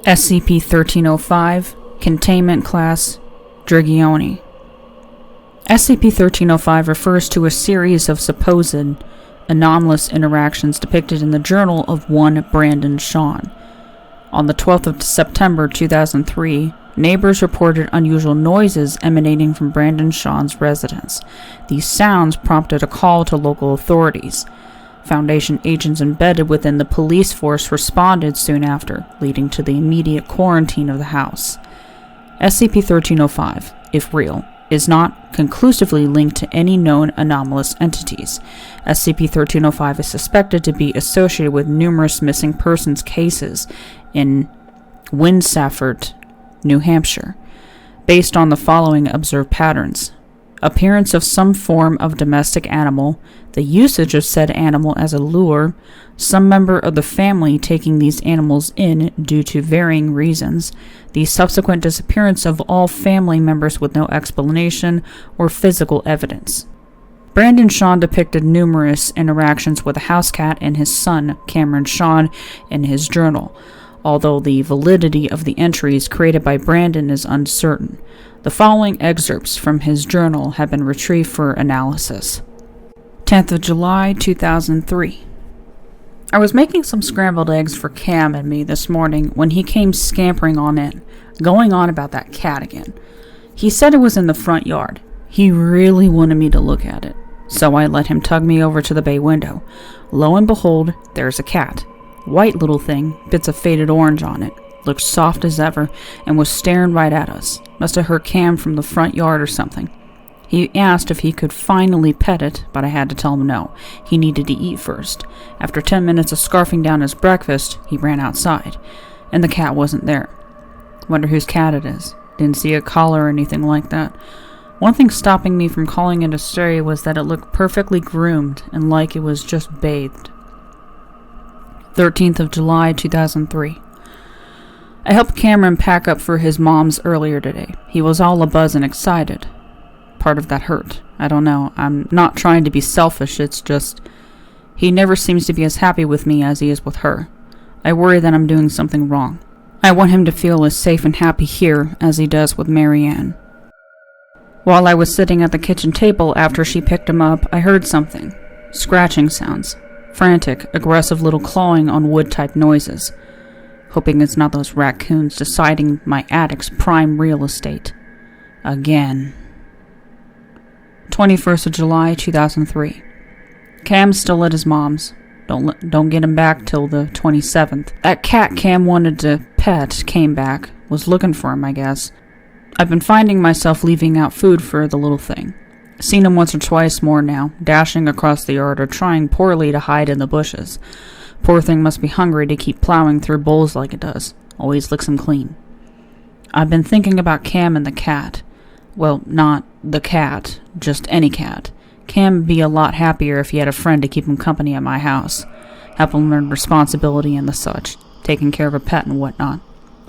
SCP-1305, Containment Class, Drigioni. SCP-1305 refers to a series of supposed anomalous interactions depicted in the journal of one Brandon Shawn. On the 12th of September 2003, neighbors reported unusual noises emanating from Brandon Shawn's residence. These sounds prompted a call to local authorities. Foundation agents embedded within the police force responded soon after, leading to the immediate quarantine of the house. SCP-1305, if real, is not conclusively linked to any known anomalous entities. SCP-1305 is suspected to be associated with numerous missing persons cases in Winsafort, New Hampshire, based on the following observed patterns: appearance of some form of domestic animal, the usage of said animal as a lure, some member of the family taking these animals in due to varying reasons, the subsequent disappearance of all family members with no explanation or physical evidence. Brandon Shawn depicted numerous interactions with a house cat and his son, Cameron Shawn, in his journal, although the validity of the entries created by Brandon is uncertain. The following excerpts from his journal have been retrieved for analysis. 10th of July, 2003. I was making some scrambled eggs for Cam and me this morning when he came scampering on in, going on about that cat again. He said it was in the front yard. He really wanted me to look at it, so I let him tug me over to the bay window. Lo and behold, there's a cat. White little thing, bits of faded orange on it. Looked soft as ever, and was staring right at us. Must have heard Cam from the front yard or something. He asked if he could finally pet it, but I had to tell him no. He needed to eat first. After 10 minutes of scarfing down his breakfast, he ran outside, and the cat wasn't there. Wonder whose cat it is. Didn't see a collar or anything like that. One thing stopping me from calling it a stray was that it looked perfectly groomed and like it was just bathed. 13th of July, 2003. I helped Cameron pack up for his mom's earlier today. He was all abuzz and excited. Part of that hurt. I don't know. I'm not trying to be selfish, it's just he never seems to be as happy with me as he is with her. I worry that I'm doing something wrong. I want him to feel as safe and happy here as he does with Marianne. While I was sitting at the kitchen table after she picked him up, I heard something. Scratching sounds. Frantic, aggressive little clawing on wood-type noises. Hoping it's not those raccoons deciding my attic's prime real estate. Again. 21st of July, 2003. Cam's still at his mom's. Don't get him back till the 27th. That cat Cam wanted to pet came back. Was looking for him, I guess. I've been finding myself leaving out food for the little thing. Seen him once or twice more now, dashing across the yard or trying poorly to hide in the bushes. Poor thing must be hungry to keep plowing through bowls like it does. Always licks them clean. I've been thinking about Cam and the cat. Well, not the cat, just any cat. Cam would be a lot happier if he had a friend to keep him company at my house. Help him learn responsibility and the such. Taking care of a pet and whatnot.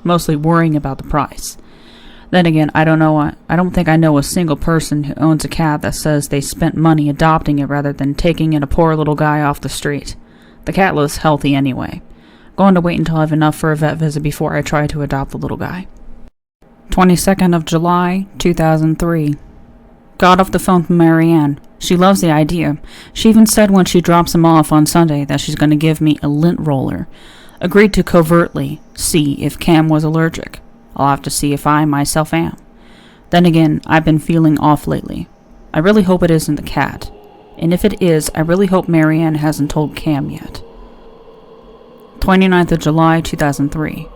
Mostly worrying about the price. Then again, I don't think I know a single person who owns a cat that says they spent money adopting it rather than taking in a poor little guy off the street. The cat looks healthy anyway. Going to wait until I have enough for a vet visit before I try to adopt the little guy. 22nd of July, 2003. Got off the phone with Marianne. She loves the idea. She even said when she drops him off on Sunday that she's going to give me a lint roller. Agreed to covertly see if Cam was allergic. I'll have to see if I myself am. Then again, I've been feeling off lately. I really hope it isn't the cat. And if it is, I really hope Marianne hasn't told Cam yet. 29th of July, 2003.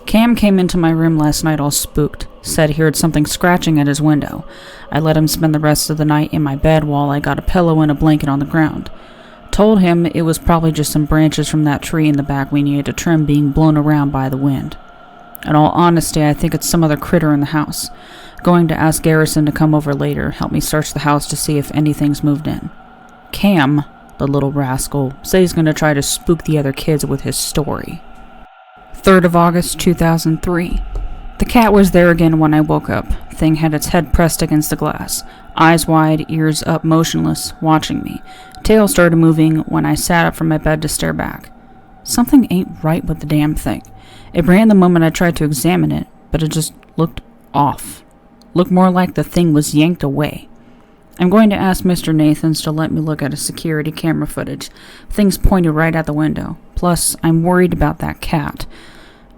Cam came into my room last night all spooked. Said he heard something scratching at his window. I let him spend the rest of the night in my bed while I got a pillow and a blanket on the ground. Told him it was probably just some branches from that tree in the back we needed to trim being blown around by the wind. In all honesty, I think it's some other critter in the house. Going to ask Garrison to come over later, help me search the house to see if anything's moved in. Cam, the little rascal, said he's going to try to spook the other kids with his story. 3rd of August, 2003. The cat was there again when I woke up. Thing had its head pressed against the glass. Eyes wide, ears up, motionless, watching me. Tail started moving when I sat up from my bed to stare back. Something ain't right with the damn thing. It ran the moment I tried to examine it, but it just looked off. Looked more like the thing was yanked away. I'm going to ask Mr. Nathans to let me look at his security camera footage. Things pointed right at the window. Plus, I'm worried about that cat.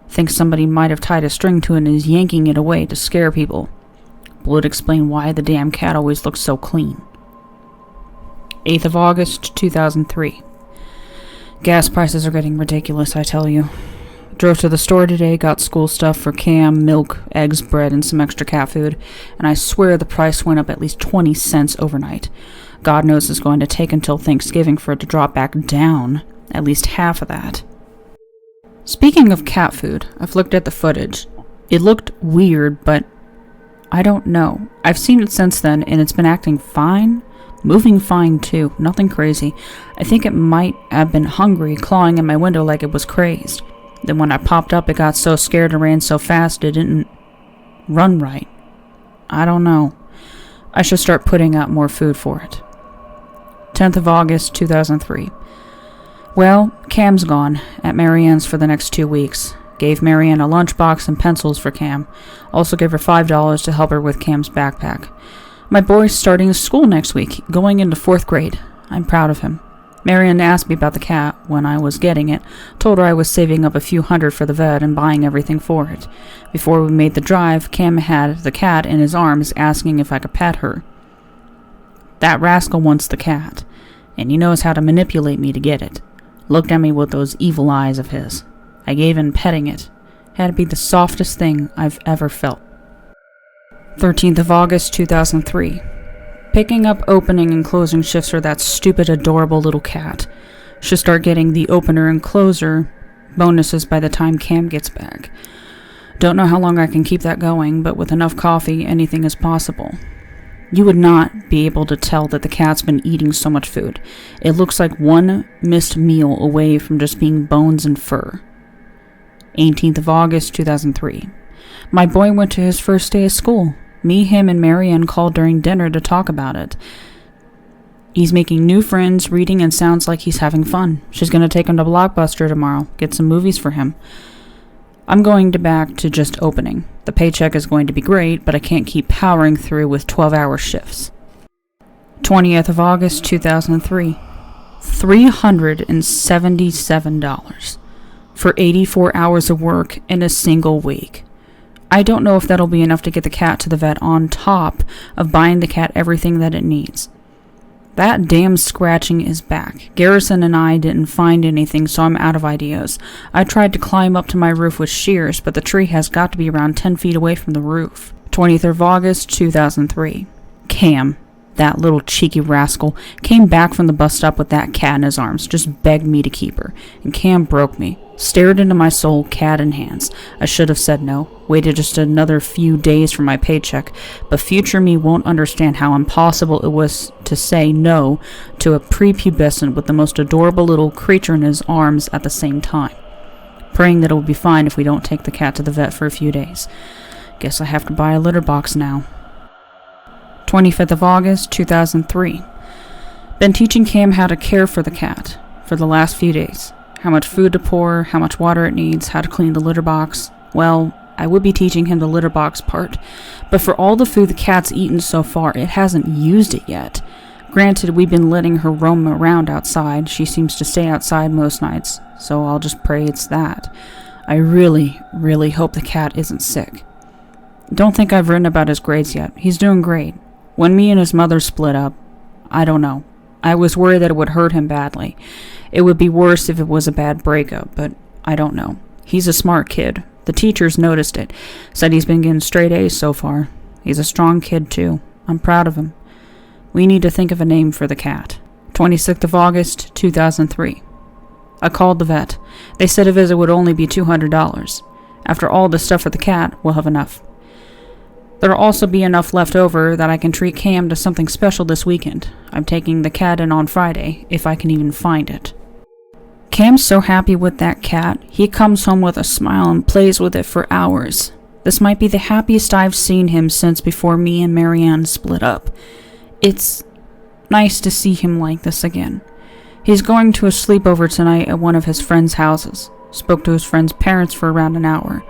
Think somebody might have tied a string to it and is yanking it away to scare people. But would explain why the damn cat always looks so clean. 8th of August, 2003. Gas prices are getting ridiculous, I tell you. Drove to the store today, got school stuff for Cam, milk, eggs, bread, and some extra cat food, and I swear the price went up at least 20 cents overnight. God knows it's going to take until Thanksgiving for it to drop back down, at least half of that. Speaking of cat food, I've looked at the footage. It looked weird, but I don't know. I've seen it since then, and it's been acting fine. Moving fine, too. Nothing crazy. I think it might have been hungry, clawing in my window like it was crazed. Then when I popped up, it got so scared and ran so fast it didn't run right. I don't know. I should start putting out more food for it. 10th of August, 2003. Well, Cam's gone, at Marianne's for the next 2 weeks. Gave Marianne a lunchbox and pencils for Cam. Also gave her $5 to help her with Cam's backpack. My boy's starting school next week, going into 4th grade. I'm proud of him. Marianne asked me about the cat when I was getting it, told her I was saving up a few hundred for the vet and buying everything for it. Before we made the drive, Cam had the cat in his arms asking if I could pet her. That rascal wants the cat, and he knows how to manipulate me to get it. Looked at me with those evil eyes of his. I gave in petting it. Had to be the softest thing I've ever felt. 13th of August, 2003. Picking up opening and closing shifts for that stupid, adorable little cat. Should start getting the opener and closer bonuses by the time Cam gets back. Don't know how long I can keep that going, but with enough coffee, anything is possible. You would not be able to tell that the cat's been eating so much food. It looks like one missed meal away from just being bones and fur. 18th of August, 2003. My boy went to his first day of school. Me, him, and Marianne called during dinner to talk about it. He's making new friends, reading, and sounds like he's having fun. She's going to take him to Blockbuster tomorrow, get some movies for him. I'm going back to just opening. The paycheck is going to be great, but I can't keep powering through with 12-hour shifts. 20th of August, 2003. $377 for 84 hours of work in a single week. I don't know if that'll be enough to get the cat to the vet on top of buying the cat everything that it needs. That damn scratching is back. Garrison and I didn't find anything, so I'm out of ideas. I tried to climb up to my roof with shears, but the tree has got to be around 10 feet away from the roof. 23rd of August, 2003. Cam, that little cheeky rascal, came back from the bus stop with that cat in his arms, just begged me to keep her, and Cam broke me. Stared into my soul, cat in hands. I should have said no, waited just another few days for my paycheck, but future me won't understand how impossible it was to say no to a prepubescent with the most adorable little creature in his arms at the same time. Praying that it will be fine if we don't take the cat to the vet for a few days. Guess I have to buy a litter box now. 25th of August, 2003. Been teaching Cam how to care for the cat for the last few days. How much food to pour, how much water it needs, how to clean the litter box. Well, I would be teaching him the litter box part, but for all the food the cat's eaten so far, it hasn't used it yet. Granted, we've been letting her roam around outside. She seems to stay outside most nights, so I'll just pray it's that. I really, really hope the cat isn't sick. Don't think I've written about his grades yet. He's doing great. When me and his mother split up, I don't know. I was worried that it would hurt him badly. It would be worse if it was a bad breakup, but I don't know. He's a smart kid. The teachers noticed it. Said he's been getting straight A's so far. He's a strong kid, too. I'm proud of him. We need to think of a name for the cat. 26th of August, 2003. I called the vet. They said a visit would only be $200. After all the stuff for the cat, we'll have enough. There'll also be enough left over that I can treat Cam to something special this weekend. I'm taking the cat in on Friday, if I can even find it. Cam's so happy with that cat, he comes home with a smile and plays with it for hours. This might be the happiest I've seen him since before me and Marianne split up. It's nice to see him like this again. He's going to a sleepover tonight at one of his friends' houses. Spoke to his friend's parents for around an hour.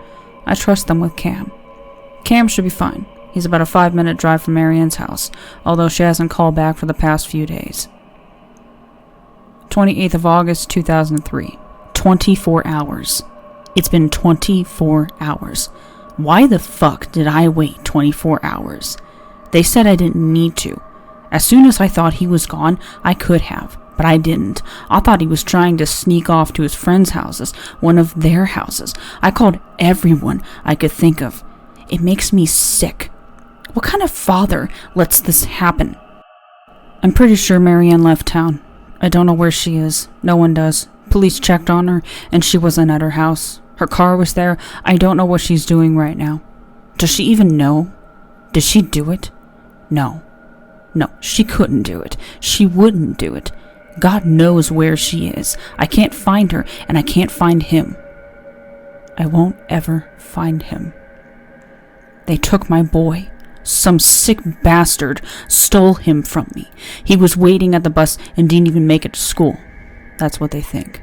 I trust them with Cam. Cam should be fine. He's about a 5-minute drive from Marianne's house, although she hasn't called back for the past few days. 28th of August, 2003. 24 hours. It's been 24 hours. Why the fuck did I wait 24 hours? They said I didn't need to. As soon as I thought he was gone, I could have, but I didn't. I thought he was trying to sneak off to his friends' houses, one of their houses. I called everyone I could think of. It makes me sick. What kind of father lets this happen? I'm pretty sure Marianne left town. I don't know where she is. No one does. Police checked on her, and she wasn't at her house. Her car was there. I don't know what she's doing right now. Does she even know? Did she do it? No. No, she couldn't do it. She wouldn't do it. God knows where she is. I can't find her, and I can't find him. I won't ever find him. They took my boy. Some sick bastard stole him from me. He was waiting at the bus and didn't even make it to school. That's what they think.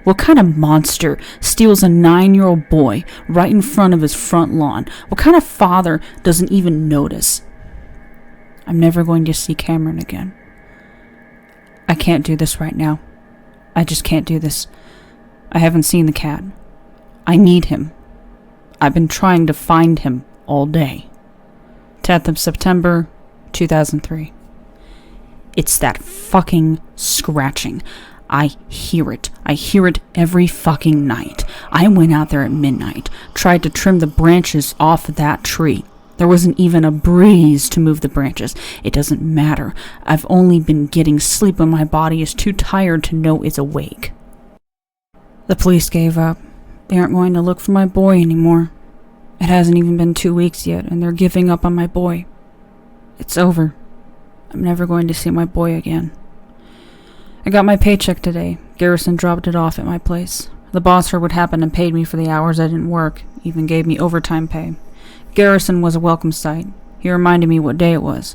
What kind of monster steals a 9-year-old boy right in front of his front lawn? What kind of father doesn't even notice? I'm never going to see Cameron again. I can't do this right now. I just can't do this. I haven't seen the cat. I need him. I've been trying to find him all day. 10th of September, 2003. It's that fucking scratching. I hear it. I hear it every fucking night. I went out there at midnight, tried to trim the branches off that tree. There wasn't even a breeze to move the branches. It doesn't matter. I've only been getting sleep when my body is too tired to know it's awake. The police gave up. They aren't going to look for my boy anymore. It hasn't even been 2 weeks yet, and they're giving up on my boy. It's over. I'm never going to see my boy again. I got my paycheck today. Garrison dropped it off at my place. The boss heard what happened and paid me for the hours I didn't work, even gave me overtime pay. Garrison was a welcome sight. He reminded me what day it was.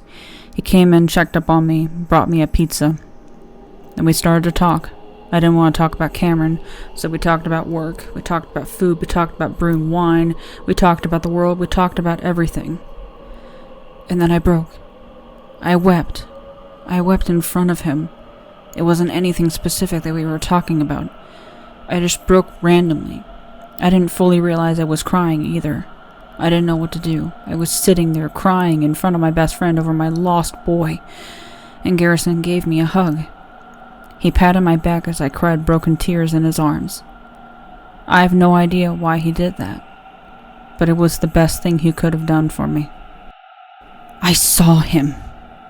He came in, checked up on me, brought me a pizza. Then we started to talk. I didn't want to talk about Cameron, so we talked about work, we talked about food, we talked about brewing wine, we talked about the world, we talked about everything. And then I broke. I wept. I wept in front of him. It wasn't anything specific that we were talking about. I just broke randomly. I didn't fully realize I was crying either. I didn't know what to do. I was sitting there crying in front of my best friend over my lost boy, and Garrison gave me a hug. He patted my back as I cried broken tears in his arms. I have no idea why he did that, but it was the best thing he could have done for me. I saw him.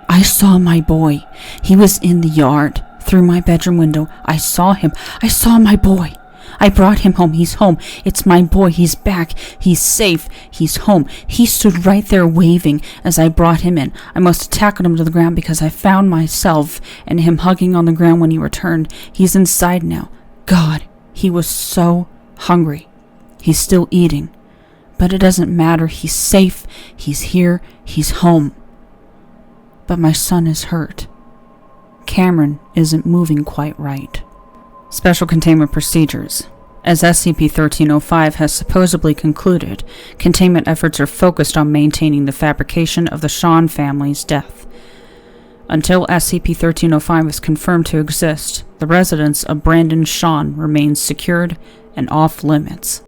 I saw my boy. He was in the yard, through my bedroom window. I saw him. I saw my boy. I brought him home. He's home. It's my boy. He's back. He's safe. He's home. He stood right there waving as I brought him in. I must have tackled him to the ground because I found myself and him hugging on the ground when he returned. He's inside now. God, he was so hungry. He's still eating. But it doesn't matter. He's safe. He's here. He's home. But my son is hurt. Cameron isn't moving quite right. Special Containment Procedures. As SCP-1305 has supposedly concluded, containment efforts are focused on maintaining the fabrication of the Shawn family's death. Until SCP-1305 is confirmed to exist, the residence of Brandon Shawn remains secured and off limits.